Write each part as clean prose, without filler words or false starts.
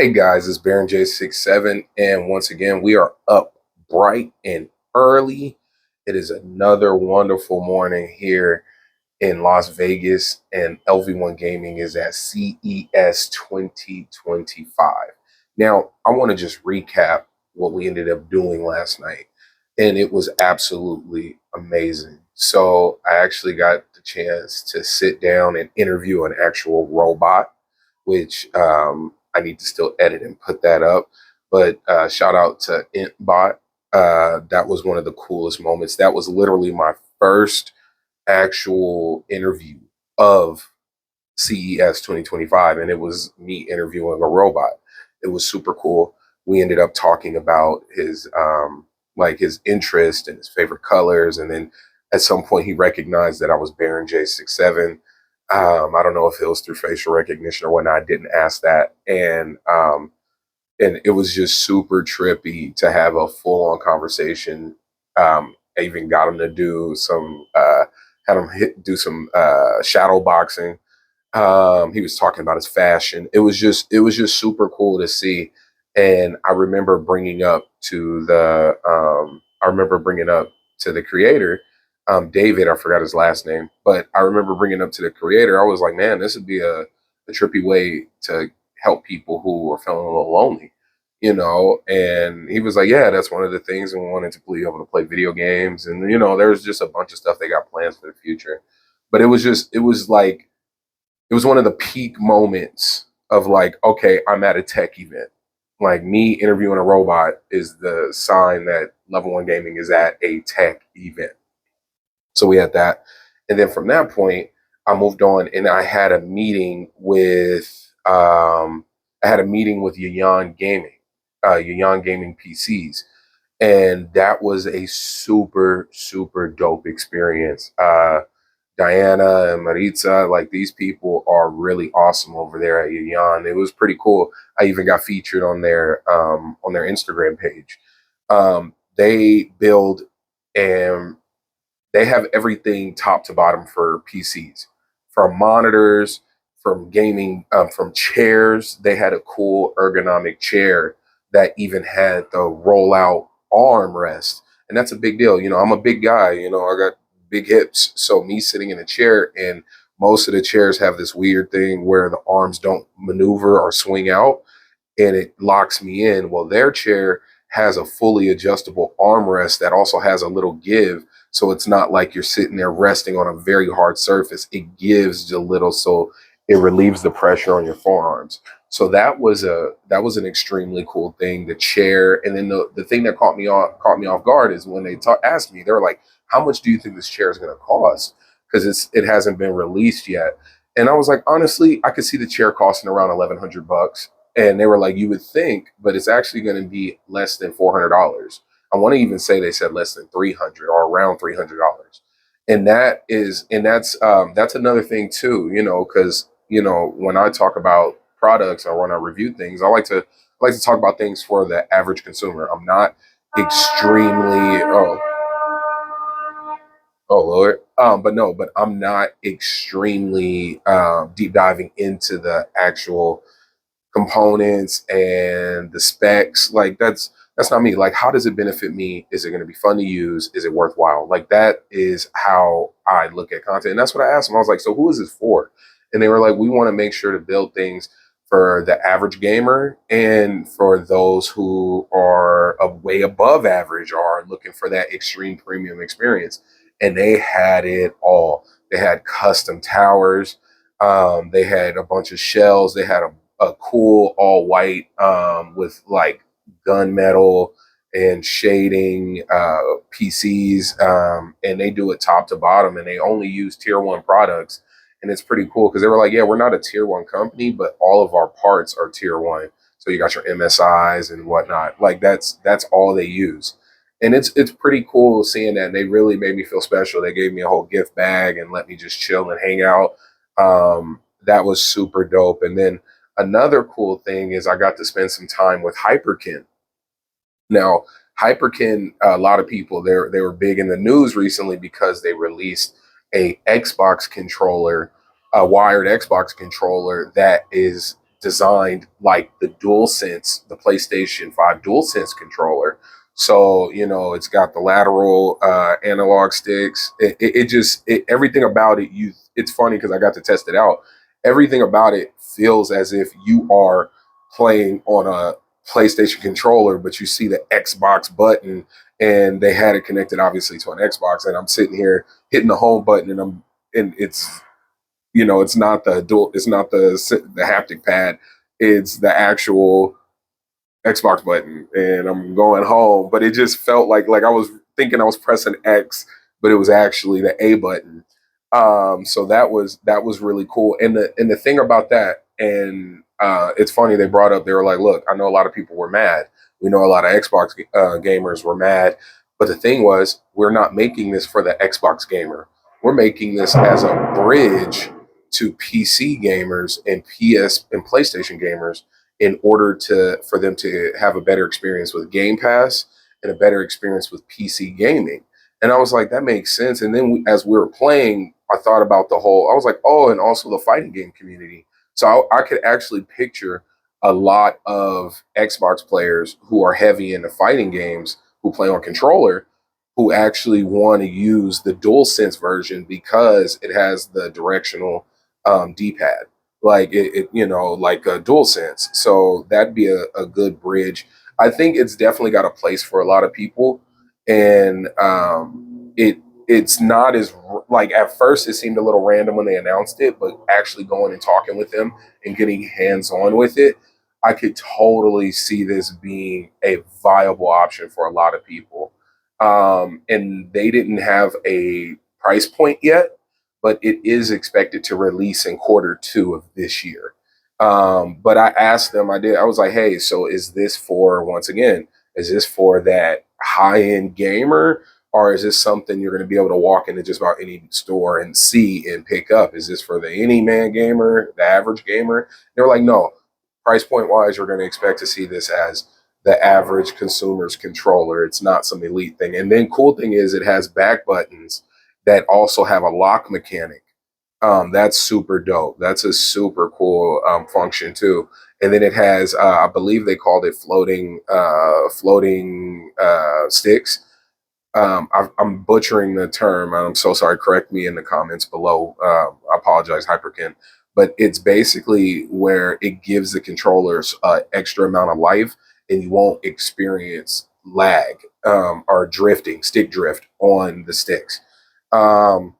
Hey guys, it's Baron J67, and once again, we are up bright and early. It is another wonderful morning here in Las Vegas, and Lv1 Gaming is at CES 2025. Now, I want to just recap what we ended up doing last night, and it was absolutely amazing. So, I actually got the chance to sit down and interview an actual robot, which I need to still edit and put that up. But shout out to IntBot. That was one of the coolest moments. That was literally my first actual interview of CES 2025, and it was me interviewing a robot. It was super cool. We ended up talking about his like his interest and his favorite colors, and then at some point he recognized that I was Baron J67. I don't know if it was through facial recognition or whatnot. I didn't ask that, and it was just super trippy to have a full on conversation. I even got him to do some had him do some shadow boxing. He was talking about his fashion. It was just super cool to see. And I remember bringing up to the creator, David. I forgot his last name, but I remember bringing up to the creator. I was like, man, this would be a trippy way to help people who are feeling a little lonely, And he was like, yeah, that's one of the things, and we wanted to be able to play video games, and there's just a bunch of stuff they got plans for the future. But it was one of the peak moments of like, okay, I'm at a tech event. Like me interviewing a robot is the sign that Lv1 Gaming is at a tech event. So we had that. And then from that point, I moved on and I had a meeting with Yeyian Gaming, Yeyian Gaming PCs. And that was a super, super dope experience. Diana and Maritza, like these people are really awesome over there at Yeyian. It was pretty cool. I even got featured on their Instagram page. They build and they have everything top to bottom for PCs, from monitors, from gaming, from chairs. They had a cool ergonomic chair that even had the rollout arm rest, and that's a big deal. I'm a big guy. I got big hips, so me sitting in a chair, and most of the chairs have this weird thing where the arms don't maneuver or swing out, and it locks me in. Well, their chair has a fully adjustable armrest that also has a little give. So it's not like you're sitting there resting on a very hard surface. It gives a little, so it relieves the pressure on your forearms. So that was an extremely cool thing. The chair, and then the thing that caught me off guard is when they asked me, they were like, "How much do you think this chair is going to cost?" Because it hasn't been released yet. And I was like, honestly, I could see the chair costing around $1,100. And they were like, you would think, but it's actually going to be less than $400. I want to even say they said less than 300 or around $300. And that's another thing too, because when I talk about products or when I review things, I like to talk about things for the average consumer. I'm not extremely oh Lord. But no, but I'm not extremely deep diving into the actual components and the specs. Like that's not me. Like, how does it benefit me? Is it going to be fun to use? Is it worthwhile? Like, that is how I look at content, and that's what I asked them. I was like, so who is this for? And they were like, we want to make sure to build things for the average gamer and for those who are way above average or are looking for that extreme premium experience. And they had it all. They had custom towers. They had a bunch of shells. They had a cool all white with like gunmetal and shading PCs, and they do it top to bottom, and they only use tier one products, and it's pretty cool because they were like, yeah, we're not a tier one company, but all of our parts are tier one. So you got your MSIs and whatnot. Like that's all they use. And it's pretty cool seeing that. And they really made me feel special. They gave me a whole gift bag and let me just chill and hang out. That was super dope. And then another cool thing is I got to spend some time with Hyperkin. Now, Hyperkin, a lot of people they were big in the news recently because they released a Xbox controller, a wired Xbox controller that is designed like the DualSense, the PlayStation 5 DualSense controller. So, you know, it's got the lateral analog sticks. Everything about it, it's funny because I got to test it out. Everything about it feels as if you are playing on a PlayStation controller, but you see the Xbox button, and they had it connected obviously to an Xbox, and I'm sitting here hitting the home button, and it's, you know, it's not the haptic pad, it's the actual Xbox button, and I'm going home. But it just felt like I was thinking I was pressing X, but it was actually the A button. So that was really cool. And the thing about that, and it's funny they brought up, they were like, look, I know a lot of people were mad. We know a lot of Xbox gamers were mad, but the thing was, we're not making this for the Xbox gamer. We're making this as a bridge to PC gamers and PS and PlayStation gamers in order for them to have a better experience with Game Pass and a better experience with PC gaming. And I was like, that makes sense. And then as we were playing, I thought about I was like, oh, and also the fighting game community. So I could actually picture a lot of Xbox players who are heavy into fighting games, who play on controller, who actually want to use the DualSense version because it has the directional D-pad, like you know, like a DualSense. So that'd be a good bridge. I think it's definitely got a place for a lot of people, and it's not as like at first it seemed a little random when they announced it, but actually going and talking with them and getting hands on with it, I could totally see this being a viable option for a lot of people. And they didn't have a price point yet, but it is expected to release in Q2 of this year. But I asked them, I was like, hey, so is this for, once again, is this for that high end gamer? Or is this something you're going to be able to walk into just about any store and see and pick up? Is this for the any man gamer, the average gamer? They were like, no, price point wise, you're going to expect to see this as the average consumer's controller. It's not some elite thing. And then cool thing is it has back buttons that also have a lock mechanic. That's super dope. That's a super cool function too. And then it has, I believe they called it floating sticks. I'm butchering the term. I'm so sorry. Correct me in the comments below. I apologize, Hyperkin. But it's basically where it gives the controllers extra amount of life, and you won't experience lag or drifting, stick drift on the sticks. Um,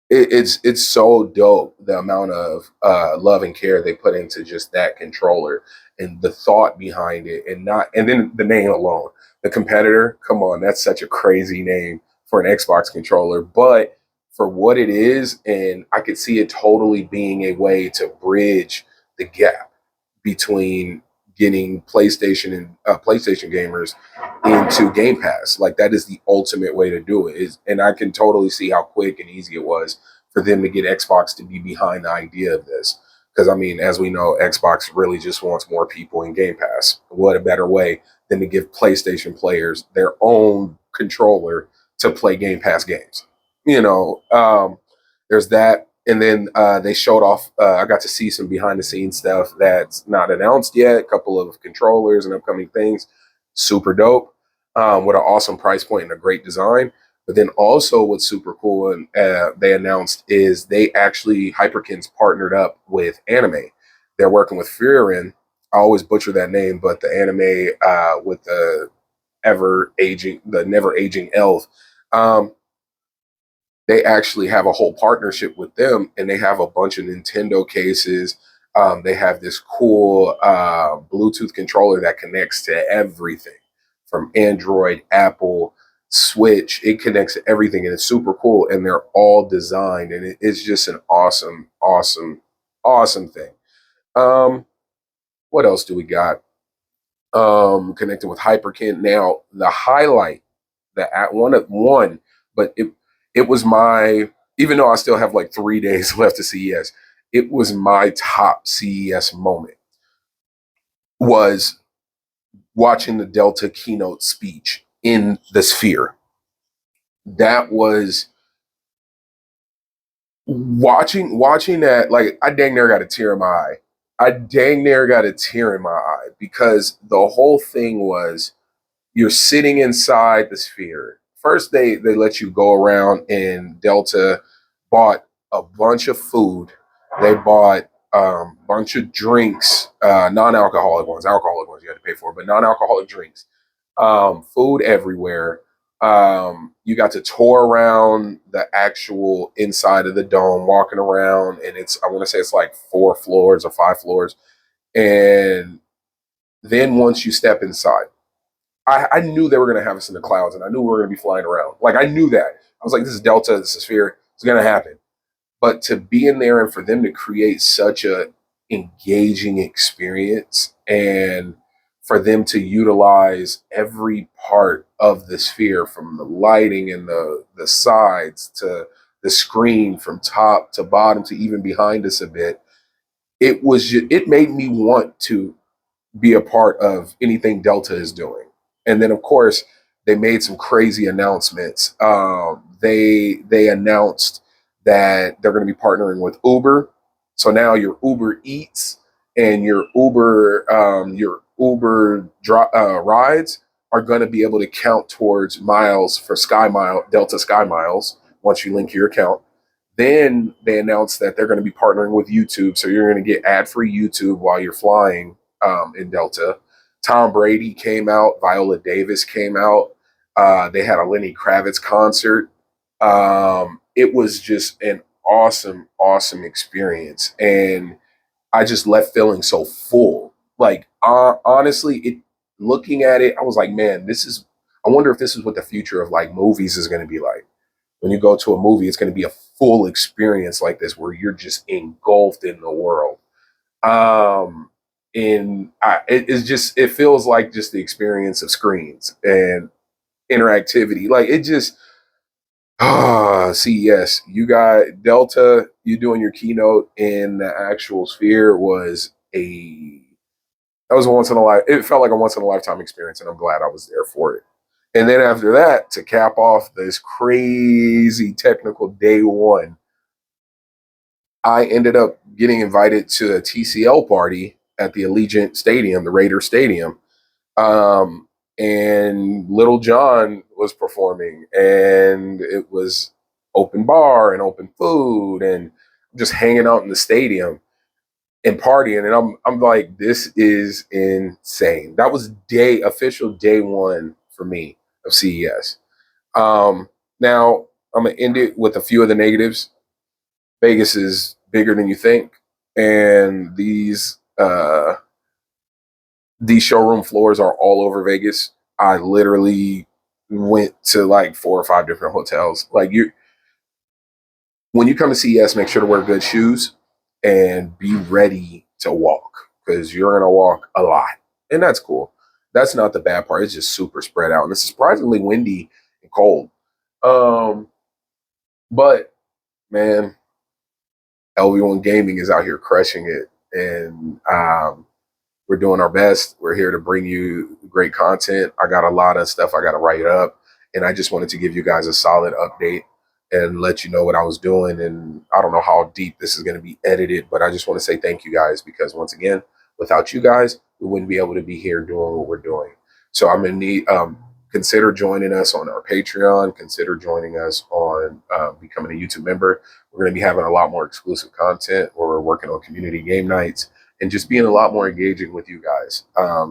it's so dope the amount of love and care they put into just that controller and the thought behind it, and then the name alone, the competitor. Come on, that's such a crazy name for an Xbox controller, but for what it is, and I could see it totally being a way to bridge the gap between getting PlayStation gamers into Game Pass. Like that is the ultimate way to do it. And I can totally see how quick and easy it was for them to get Xbox to be behind the idea of this. Because I mean, as we know, Xbox really just wants more people in Game Pass. What a better way than to give PlayStation players their own controller to play Game Pass games? You know, there's that. And then they showed off. I got to see some behind the scenes stuff that's not announced yet. A couple of controllers and upcoming things. Super dope. With an awesome price point and a great design. But then also what's super cool and they announced is they actually, Hyperkin's partnered up with anime. They're working with Furin. I always butcher that name, but the anime with the never aging elf. Um, they actually have a whole partnership with them, and they have a bunch of Nintendo cases. They have this cool Bluetooth controller that connects to everything from Android, Apple, Switch. It connects to everything, and it's super cool. And they're all designed, and it's just an awesome, awesome, awesome thing. Um, what else do we got? Connected with Hyperkin. Now, the highlight, the at one, but it was my, even though I still have like 3 days left to CES, it was my top CES moment. Was watching the Delta Keynote speech in the Sphere. That was watching that, like I dang near got a tear in my eye I dang near got a tear in my eye because the whole thing was you're sitting inside the sphere. First, they let you go around, and Delta bought a bunch of food. They bought a bunch of drinks, non-alcoholic ones. Alcoholic ones you had to pay for, but non-alcoholic drinks. Food everywhere. You got to tour around the actual inside of the dome, walking around, and I want to say it's like 4 floors or 5 floors. And then once you step inside, I knew they were going to have us in the clouds, and I knew we were going to be flying around. Like, I knew that. I was like, this is Delta, this is Sphere, it's going to happen. But to be in there and for them to create such a engaging experience, and for them to utilize every part of the sphere, from the lighting and the sides to the screen, from top to bottom to even behind us a bit, it made me want to be a part of anything Delta is doing. And then, of course, they made some crazy announcements. They announced that they're going to be partnering with Uber. So now your Uber Eats and your Uber rides are going to be able to count towards miles for Delta Sky Miles once you link your account. Then they announced that they're going to be partnering with YouTube, so you're going to get ad-free YouTube while you're flying in Delta. Tom Brady came out. Viola Davis came out. They had a Lenny Kravitz concert. It was just an awesome, awesome experience, and I just left feeling so full. Like, honestly, looking at it, I was like, man, I wonder if this is what the future of like movies is going to be like. When you go to a movie, it's going to be a full experience like this, where you're just engulfed in the world. It feels like just the experience of screens and interactivity. Like, it just, CES, you got Delta, you doing your keynote in the actual sphere that was a once in a life. It felt like a once in a lifetime experience, and I'm glad I was there for it. And then after that, to cap off this crazy technical day one, I ended up getting invited to a TCL party at the Allegiant Stadium, the Raider Stadium. And Little John was performing, and it was open bar and open food and just hanging out in the stadium and partying. And I'm like, this is insane. That was official day one for me of CES. Now I'm gonna end it with a few of the negatives. Vegas is bigger than you think, and these showroom floors are all over Vegas. I literally went to like 4 or 5 different hotels. Like, when you come to CES, make sure to wear good shoes and be ready to walk, because you're gonna walk a lot, and that's cool. That's not the bad part. It's just super spread out, and it's surprisingly windy and cold. Um, but man, Lv1 Gaming is out here crushing it, and we're doing our best. We're here to bring you great content. I got a lot of stuff I got to write up, and I just wanted to give you guys a solid update and let you know what I was doing. And I don't know how deep this is going to be edited, but I just want to say thank you guys, because once again, without you guys, we wouldn't be able to be here doing what we're doing. So I'm going to need, consider joining us on our Patreon. Consider joining us on becoming a YouTube member. We're going to be having a lot more exclusive content, where we're working on community game nights and just being a lot more engaging with you guys.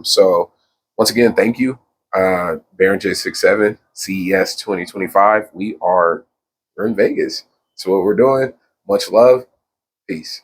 So once again, thank you. Baron J67, CES 2025. We're in Vegas. That's what we're doing. Much love. Peace.